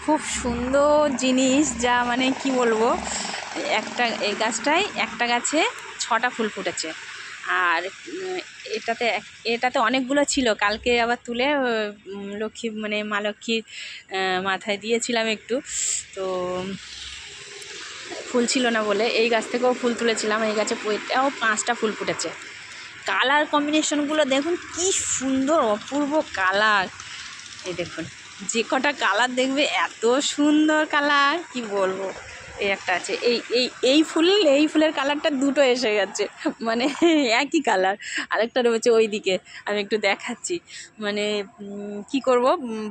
খুব সুন্দর জিনিস, যা মানে কি বলবো, এই গাছটায় একটা গাছে 6টা ফুল ফুটেছে। আর এটাতে অনেকগুলো ছিল, কালকে আবার তুলে লক্ষ্মী মানে মা লক্ষ্মীর মাথায় দিয়েছিলাম একটু, তো ফুল ছিল না বলে এই গাছ থেকেও ফুল তুলেছিলাম। এই গাছে এটাও 5টা ফুল ফুটেছে। কালার কম্বিনেশনগুলো দেখুন কি সুন্দর, অপূর্ব কালার। এই দেখুন, যে কটা কালার দেখবে এত সুন্দর কালার, কি বলবো। এই একটা আছে, এই ফুলের কালারটা দুটো এসে গেছে, মানে একই কালার। আরেকটা রয়েছে ওই দিকে, আমি একটু দেখাচ্ছি। মানে কি করব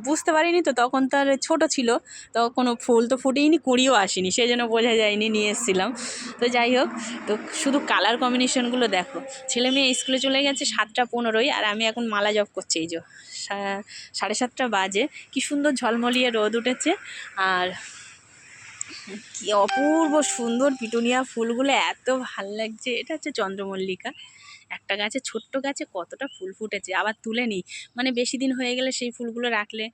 বুঝতে পারিনি তো, তখন তার ছোট ছিল, তখন ফুল তো ফুটেইনি, কুঁড়িও আসেনি, সেই জন্য বোঝা যায়নি, নিয়ে এসেছিলাম। তো যাই হোক, তো শুধু কালার কম্বিনেশনগুলো দেখো। ছেলে মেয়ে স্কুলে চলে গেছে 7টা 15, আর আমি এখন মালা জপ করছি। এই যে 7:30 বাজে, কি সুন্দর ঝলমলিয়ে রোদ উঠেছে, আর কি অপূর্ব সুন্দর পিটুনিয়া ফুলগুলো, এত ভাল লাগছে। এটা হচ্ছে চন্দ্রমল্লিকা। একটা গাছে, ছোট্ট গাছে কতটা ফুল ফুটেছে, আবার তুলে নিই, মানে বেশি দিন হয়ে গেলে সেই ফুলগুলো রাখলে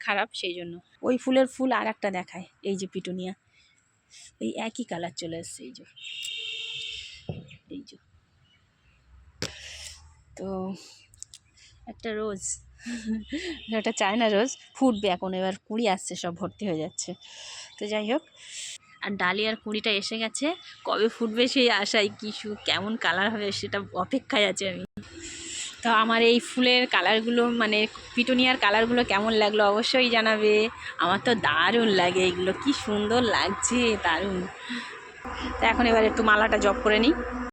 খারাপ, সেই জন্য। ওই ফুলের ফুল আর একটা দেখায়, এই যে পিটুনিয়া, এই একই কালার চলে এসছে। এই যে তো একটা রোজ, এটা চায়না রোজ, ফুটবে এখন, এবার কুঁড়ি আসছে, সব ভর্তি হয়ে যাচ্ছে। তো যাই হোক, আর ডালিয়ার কুঁড়িটা এসে গেছে, কবে ফুটবে সেই আশায়, কেমন কালার হবে সেটা অপেক্ষায় আছে আমি। তো আমার এই ফুলের কালারগুলো, মানে পিটুনিয়ার কালারগুলো কেমন লাগলো অবশ্যই জানাবে। আমার তো দারুণ লাগে এগুলো, কি সুন্দর লাগছে, দারুণ। তো এখন এবার একটু মালাটা জপ করে নিই।